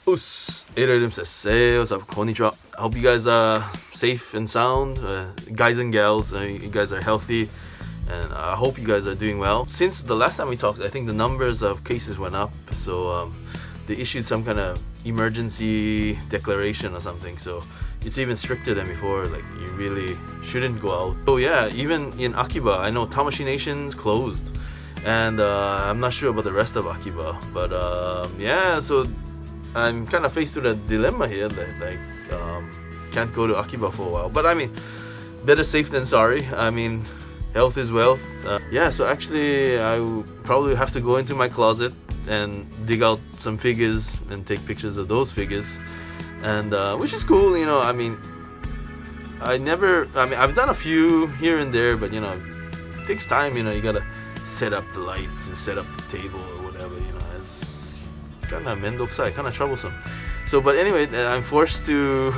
Ossu, IMpZ. Hey, what's up? Konnichiwa. I hope you guys are safe and sound, guys and gals. You guys are healthy, and I hope you guys are doing well. Since the last time we talked, I think the numbers of cases went up, so they issued some kind of emergency declaration or something. So it's even stricter than before. Like, you really shouldn't go out. So yeah, even in Akiba, I know Tamashii Nation's closed, and I'm not sure about the rest of Akiba, but yeah, so I'm kind of faced with a dilemma here that can't go to Akiba for a while. But I mean, better safe than sorry. I mean, health is wealth. Yeah, so actually I will probably have to go into my closet and dig out some figures and take pictures of those figures, and which is cool, you know. I mean, I've done a few here and there, but you know, it takes time, you know. You gotta set up the lights and set up the table or whatever, you know. It's kind of mendokusai, kind of troublesome. So, but anyway, I'm forced to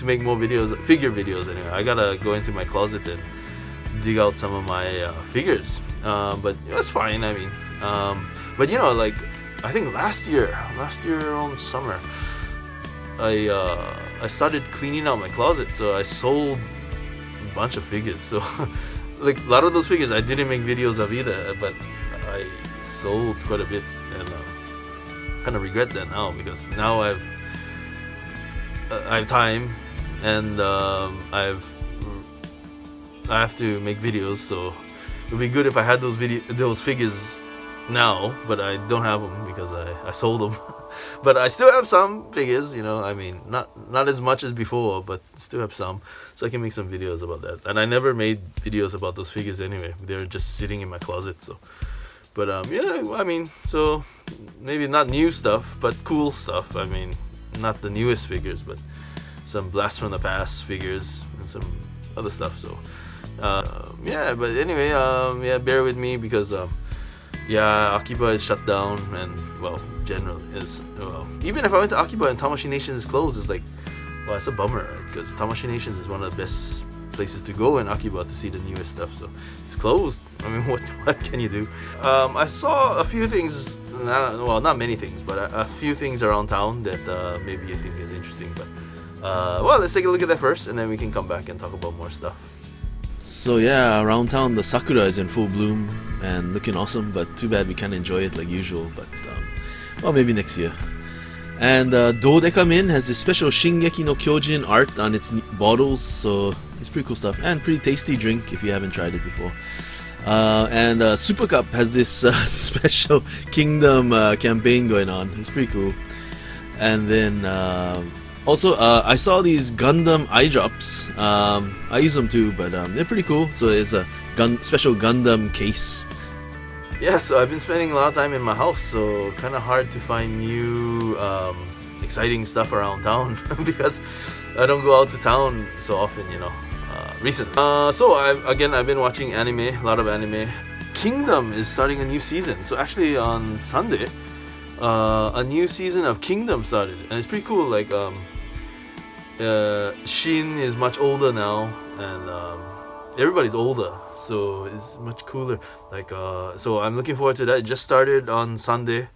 make more videos, figure videos. Anyway, I gotta go into my closet and dig out some of my figures. But it was fine. I mean, but you know, like, I think last year around summer, I started cleaning out my closet. So I sold a bunch of figures. So like a lot of those figures I didn't make videos of either, but I sold quite a bit, and kind of regret that now, because now I have time, and I have to make videos. So it would be good if I had those figures now, but I don't have them because I sold them. But I still have some figures, you know. I mean, not as much as before, but still have some, so I can make some videos about that. And I never made videos about those figures anyway. They're just sitting in my closet. So, but yeah, I mean, so maybe not new stuff, but cool stuff. I mean, not the newest figures, but some blast from the past figures and some other stuff. So yeah, but anyway, yeah, bear with me, because yeah, Akiba is shut down, and well, generally is, well, even if I went to Akiba and Tamashii Nations is closed, it's like, well, it's a bummer, right? Because Tamashii Nations is one of the best places to go in Akiba to see the newest stuff. So it's closed. I mean, what can you do? I saw a few things, well, not many things, but a few things around town that maybe you think is interesting. But well, let's take a look at that first, and then we can come back and talk about more stuff. So yeah, around town the sakura is in full bloom and looking awesome, but too bad we can't enjoy it like usual. But well, maybe next year. And Dodeka Min has this special Shingeki no Kyojin art on its bottles, so it's pretty cool stuff, and pretty tasty drink if you haven't tried it before. And Super Cup has this special Kingdom campaign going on. It's pretty cool. And then also, I saw these Gundam eye drops. I use them too, but they're pretty cool. So it's a special Gundam case. Yeah, so I've been spending a lot of time in my house, so kind of hard to find new exciting stuff around town because I don't go out to town so often, you know, recently. So I've been watching anime, a lot of anime. Kingdom is starting a new season. So actually on Sunday, a new season of Kingdom started, and it's pretty cool. Like Shin is much older now, and everybody's older, so it's much cooler. Like so I'm looking forward to that. It just started on Sunday,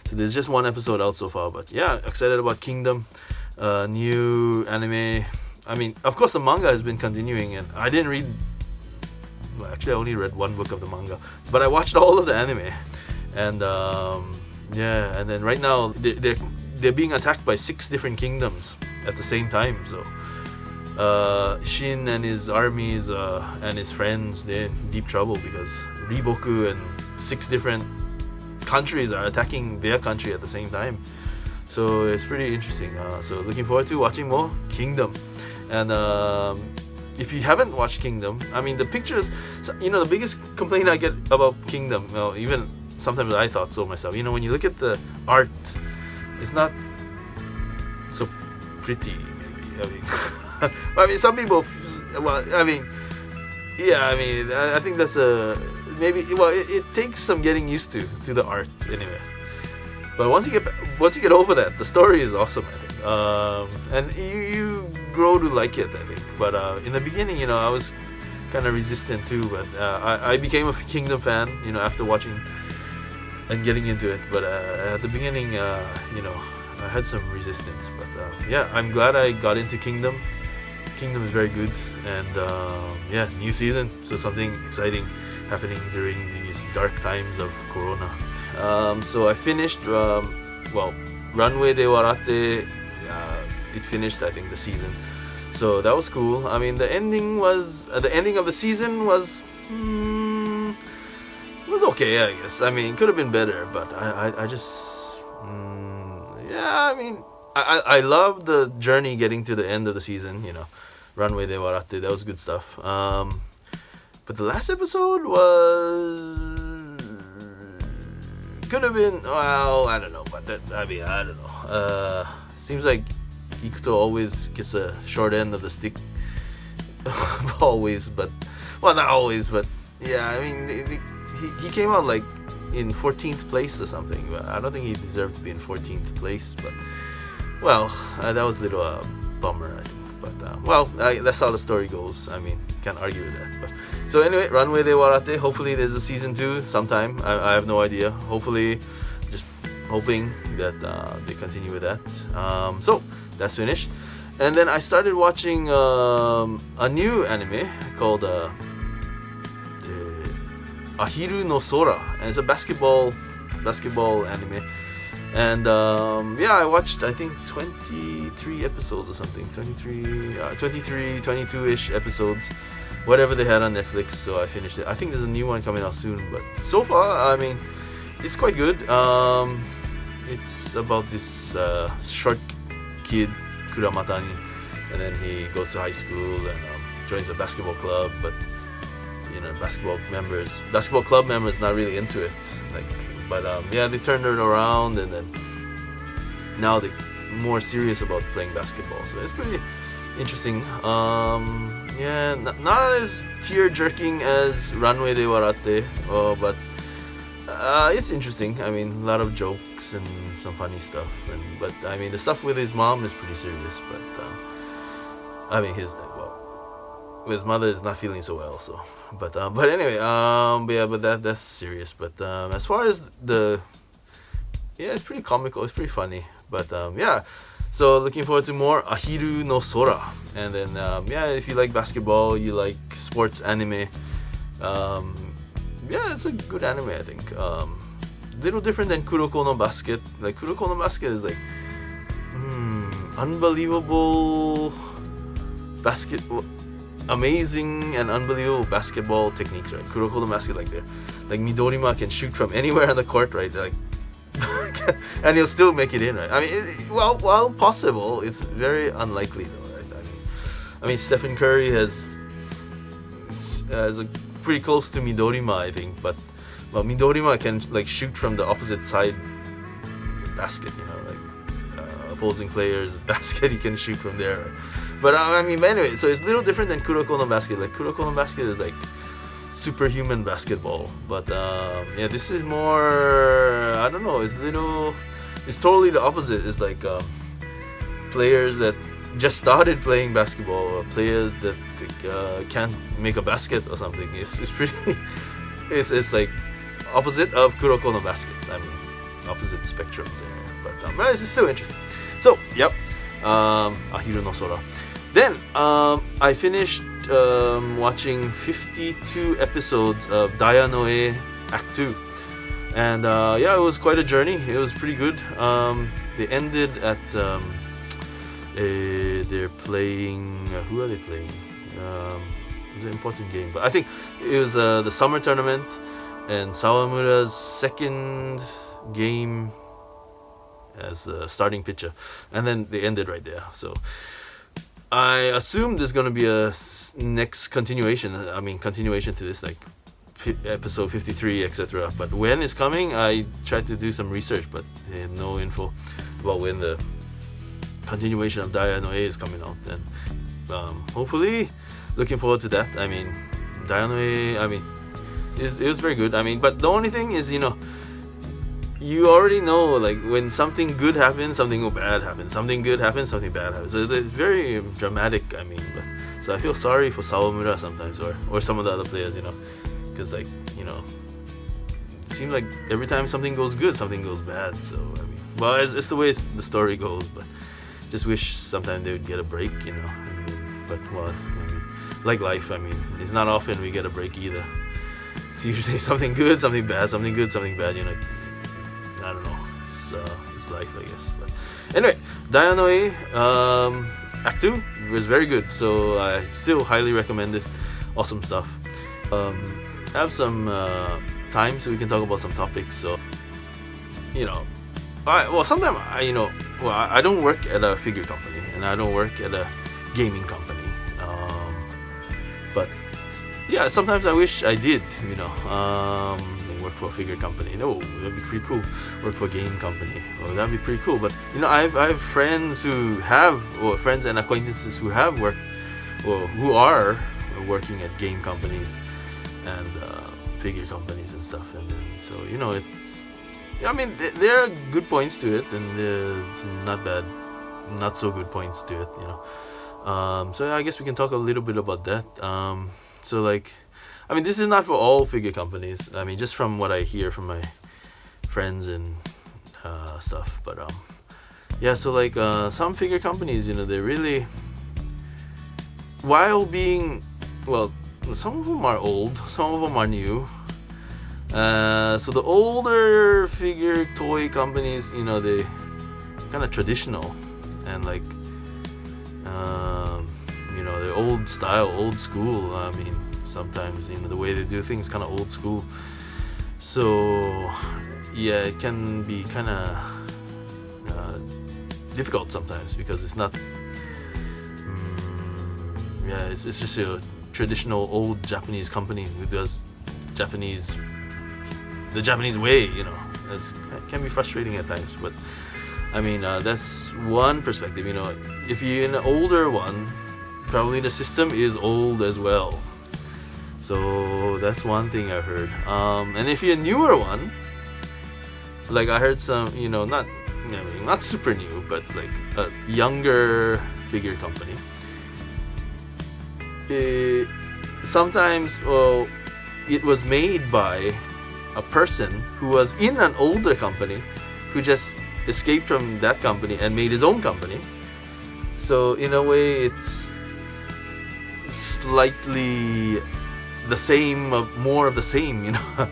so there's just one episode out so far, but yeah, excited about Kingdom, new anime. I mean, of course the manga has been continuing, and I didn't read, well, actually I only read one book of the manga, but I watched all of the anime. And yeah, and then right now they're being attacked by 6 different kingdoms at the same time. So Shin and his armies and his friends, they're in deep trouble because Riboku and 6 different countries are attacking their country at the same time. So it's pretty interesting. So looking forward to watching more Kingdom. And if you haven't watched Kingdom, I mean, the pictures, you know, the biggest complaint I get about Kingdom, well, even sometimes I thought so myself, you know, when you look at the art, it's not so pretty, maybe. I mean, I mean, some people, well, I mean, yeah, I mean, I think that's maybe, well, it takes some getting used to the art anyway. But once you get over that, the story is awesome, I think, and you grow to like it, I think. But in the beginning, you know, I was kind of resistant too. But I became a Kingdom fan, you know, after watching and getting into it. But at the beginning, you know, I had some resistance. But yeah, I'm glad I got into Kingdom. Kingdom is very good, and yeah, new season, so something exciting happening during these dark times of Corona. So I finished, well, Runway de Warate. It finished, I think, the season. So that was cool. I mean, the ending of the season was okay, I guess. I mean, it could have been better, but I just, yeah, I mean, I love the journey getting to the end of the season, you know, Runway de Warate, that was good stuff. But the last episode could have been, well, I don't know, but I don't know. Seems like Ikuto always gets a short end of the stick. Always, but, well, not always, but yeah, I mean, he came out like in 14th place or something. But I don't think he deserved to be in 14th place, but, well, that was a little bummer, I think. But, well, that's how the story goes. I mean, can't argue with that. But so anyway, Runway de Warate, hopefully there's a season 2 sometime. I have no idea. Hopefully, just hoping that they continue with that. So that's finished. And then I started watching a new anime called Ahiru no Sora, and it's a basketball anime. And yeah, I watched, I think, 23 episodes or something, 22-ish episodes, whatever they had on Netflix. So I finished it. I think there's a new one coming out soon, but so far, I mean, it's quite good. It's about this short kid, Kuramatani, and then he goes to high school and joins a basketball club, but you know, basketball club members not really into it, like. But yeah, they turned it around, and then now they're more serious about playing basketball. So it's pretty interesting. Yeah, not as tear-jerking as Runway de Warate, but it's interesting. I mean, a lot of jokes and some funny stuff. But I mean, the stuff with his mom is pretty serious. But I mean, his mother is not feeling so well. So. But anyway, yeah, but that's serious. But as far as yeah, it's pretty comical. It's pretty funny. But yeah, so looking forward to more Ahiru no Sora. And then yeah, if you like basketball, you like sports anime, yeah, it's a good anime, I think. Little different than Kuroko no Basket. Like Kuroko no Basket is like unbelievable amazing and unbelievable basketball techniques, right? Kuroko no Basket, like Midorima can shoot from anywhere on the court, right? Like, and he'll still make it in, right? I mean, while possible, it's very unlikely though, right? I mean, Stephen Curry has a pretty close to Midorima, I think, but Midorima can like shoot from the opposite side basket, you know, like opposing players' basket, he can shoot from there, right? But I mean, anyway, so it's a little different than Kuroko no Basket. Like Kuroko no Basket is like superhuman basketball, but yeah, this is more, I don't know, it's totally the opposite. It's like players that just started playing basketball, or players that can't make a basket or something. It's pretty, it's like opposite of Kuroko no Basket. I mean, opposite spectrums there, but it's still interesting. So, yep, Ahiru no Sora. Then I finished watching 52 episodes of Daya no E Act 2. And yeah, it was quite a journey. It was pretty good. They ended at they're playing, who are they playing? It was an important game, but I think it was the summer tournament and Sawamura's second game as a starting pitcher, and then they ended right there. So I assume there's going to be a next continuation. I mean, continuation to this, like episode 53, etc. But when it's coming, I tried to do some research, but they had no info about when the continuation of Daya no E is coming out. And hopefully, looking forward to that. I mean, Daya no E, I mean, it was very good. I mean, but the only thing is, you know, you already know, like, when something good happens, something bad happens. Something good happens, something bad happens. So it's very dramatic, I mean. But so I feel sorry for Sawamura sometimes, or some of the other players, you know. Because, like, you know, seems like every time something goes good, something goes bad. So I mean, well, it's the way the story goes, but just wish sometime they would get a break, you know. I mean, but well, I mean, like life, I mean, it's not often we get a break either. It's usually something good, something bad, something good, something bad, you know. I don't know. It's life, I guess. But anyway, Dayanoe, Act 2 was very good, so I still highly recommend it. Awesome stuff. Have some time so we can talk about some topics. So, you know, sometimes I don't work at a figure company and I don't work at a gaming company. But yeah, sometimes I wish I did, you know, work for a figure company. No, that'd be pretty cool. Work for a game company. Well, that'd be pretty cool. But you know, I have friends who have, or friends and acquaintances who have worked, or who are working at game companies and figure companies and stuff. And then, so you know, it's, I mean, there are good points to it, and there's not bad, not so good points to it, you know. So I guess we can talk a little bit about that. So like, I mean, this is not for all figure companies. I mean, just from what I hear from my friends and stuff. But yeah, so like some figure companies, you know, they really, while being, well, some of them are old, some of them are new. So the older figure toy companies, you know, they kind of traditional and like, you know, they're old style, old school. I mean, sometimes, you know, the way they do things kind of old school. So yeah, it can be kind of difficult sometimes because it's not, yeah, it's just a traditional old Japanese company who does the Japanese way, you know. It can be frustrating at times, but I mean, that's one perspective, you know. If you're an older one, probably the system is old as well. So that's one thing I heard. And if you're a newer one, like I heard some, you know, not super new, but like a younger figure company. Sometimes, well, it was made by a person who was in an older company who just escaped from that company and made his own company. So in a way, it's slightly the same, more of the same, you know.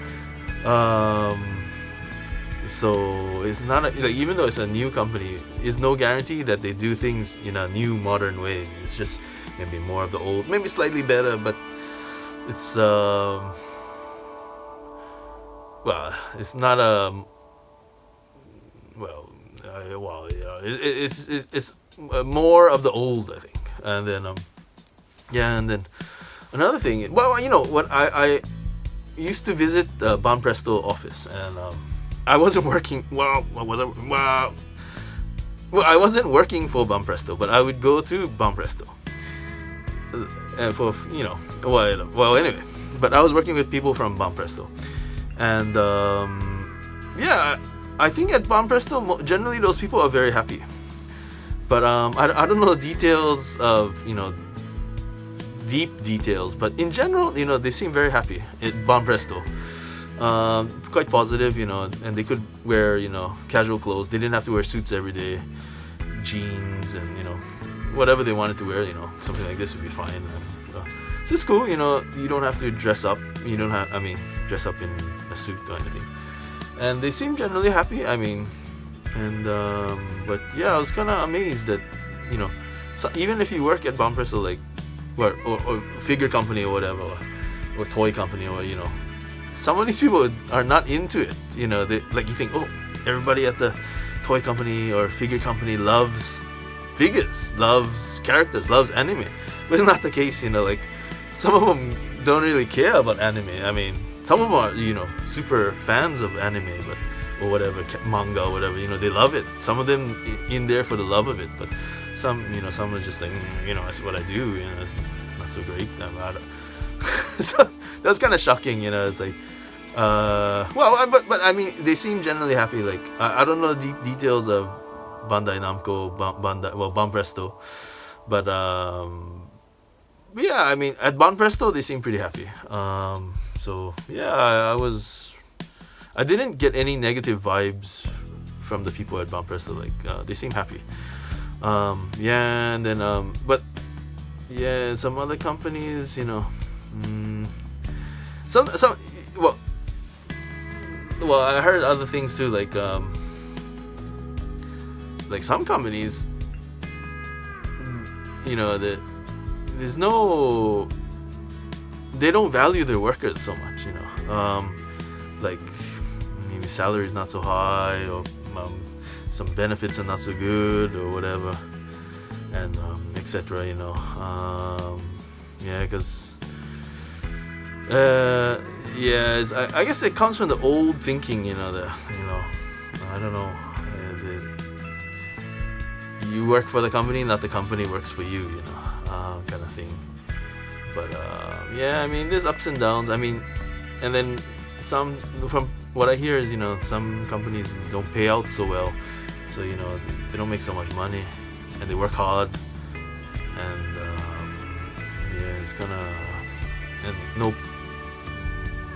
So it's not like, even though it's a new company, it's no guarantee that they do things in a new modern way. It's just maybe more of the old, maybe slightly better, but it's well, it's not a it's more of the old, I think. And then yeah, and then another thing, well, you know what, I used to visit the Banpresto office, and I wasn't working, I wasn't working for Banpresto, but I would go to Banpresto and for, you know, well anyway, but I was working with people from Banpresto, and yeah, I think at Banpresto generally those people are very happy, but I don't know the details of, you know, deep details, but in general, you know, they seem very happy at Banpresto. Quite positive, you know, and they could wear, you know, casual clothes. They didn't have to wear suits every day, jeans, and, you know, whatever they wanted to wear, you know, something like this would be fine. So it's cool, you know, you don't have to dress up. You don't have, I mean, dress up in a suit or anything. And they seem generally happy, I mean, and, but yeah, I was kind of amazed that, you know, so even if you work at Banpresto, like, or figure company or whatever, or toy company, or, you know, some of these people are not into it, you know. They, like, you think, oh, everybody at the toy company or figure company loves figures, loves characters, loves anime, but it's not the case, you know. Like, some of them don't really care about anime. I mean, some of them are, you know, super fans of anime, but, or whatever, manga or whatever, you know, they love it. Some of them in there for the love of it, but some, you know, some are just like, you know, that's what I do, you know, it's not so great. So that's kind of shocking, you know. It's like, well, but I mean, they seem generally happy. Like, I don't know the deep details of Bandai Namco, Banpresto, but yeah, I mean, at Banpresto they seem pretty happy. So yeah, I didn't get any negative vibes from the people at Banpresto. Like they seem happy. Yeah, and then but yeah, some other companies, you know, some well, I heard other things too, like some companies, you know, that they don't value their workers so much, you know. Like maybe salary is not so high, or some benefits are not so good, or whatever, and etc. You know, yeah, because yeah, I guess it comes from the old thinking, you know. I don't know. You work for the company, not the company works for you, you know, kind of thing. But yeah, I mean, there's ups and downs. I mean, and then some, from what I hear is, you know, some companies don't pay out so well, so, you know, they don't make so much money, and they work hard, and yeah, it's gonna, and no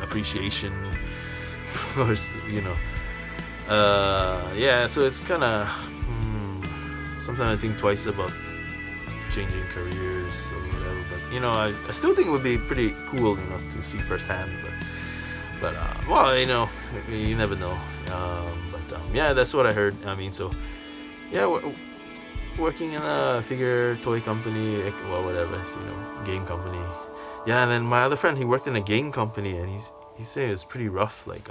appreciation, or, you know, yeah, so it's kind of, sometimes I think twice about changing careers or whatever, but, you know, I still think it would be pretty cool, you know, to see firsthand, but well, you know, you never know, but yeah, that's what I heard. I mean, so yeah, working in a figure toy company, well, whatever, you know, game company, yeah. And then my other friend, he worked in a game company, and he said it's pretty rough, like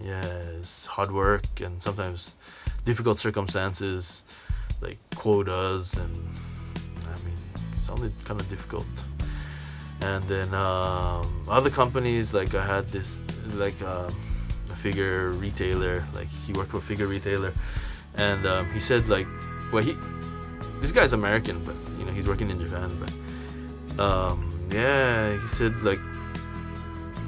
yeah, it's hard work and sometimes difficult circumstances, like quotas, and I mean, it sounded kind of difficult. And then other companies, like I had this, like a figure retailer, like he worked for a figure retailer, and he said, like, well, this guy's American, but, you know, he's working in Japan, but yeah, he said, like,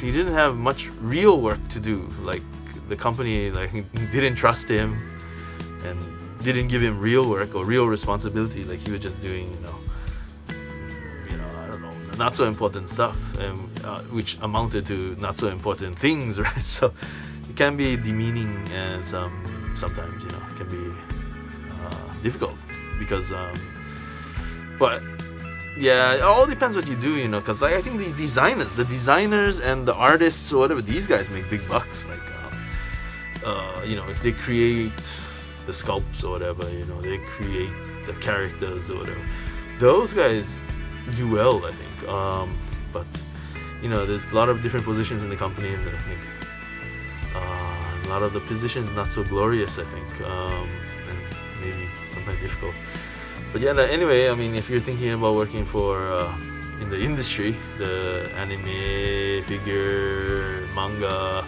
he didn't have much real work to do. Like, the company, like, didn't trust him and didn't give him real work or real responsibility. Like, he was just doing, you know, I don't know, not so important stuff, which amounted to not so important things, right? So it can be demeaning, and sometimes, you know, it can be difficult, because but yeah, it all depends what you do, you know, because, like, I think the designers and the artists or whatever, these guys make big bucks. Like you know, if they create the sculpts or whatever, you know, they create the characters or whatever, those guys do well, I think. But, you know, there's a lot of different positions in the company, and I think a lot of the positions not so glorious, I think, and maybe sometimes difficult. But yeah, anyway, I mean, if you're thinking about working for in the industry, the anime, figure, manga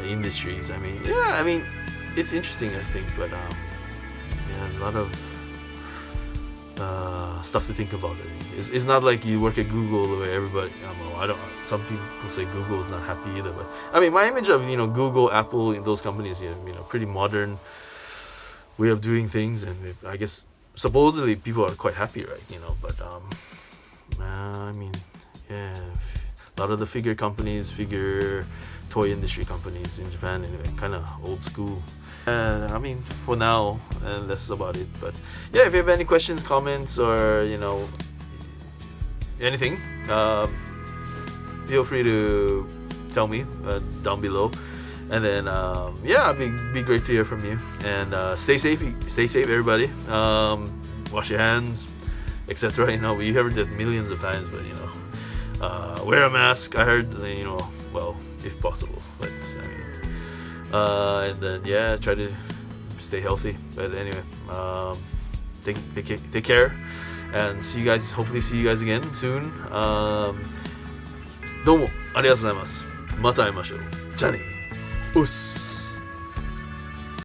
industries, I mean, yeah, I mean, it's interesting, I think, but yeah, a lot of stuff to think about. I think it's not like you work at Google where everybody, some people say Google is not happy either, but I mean, my image of, you know, Google, Apple, those companies, you know, pretty modern way of doing things, and I guess supposedly people are quite happy, right? You know, but I mean, yeah, a lot of the figure companies, figure toy industry companies in Japan, anyway, kind of old school. I mean, for now, and that's about it. But yeah, if you have any questions, comments, or, you know, anything, feel free to tell me down below. And then yeah, it'd be great to hear from you. And stay safe, everybody. Wash your hands, etc. You know, we heard that millions of times, but, you know, wear a mask. I heard, you know, well, if possible. But I mean, and then yeah, try to stay healthy. But anyway, take care, and hopefully see you guys again soon. どうもありがとうございます。また会いましょう。じゃあね。Ossu.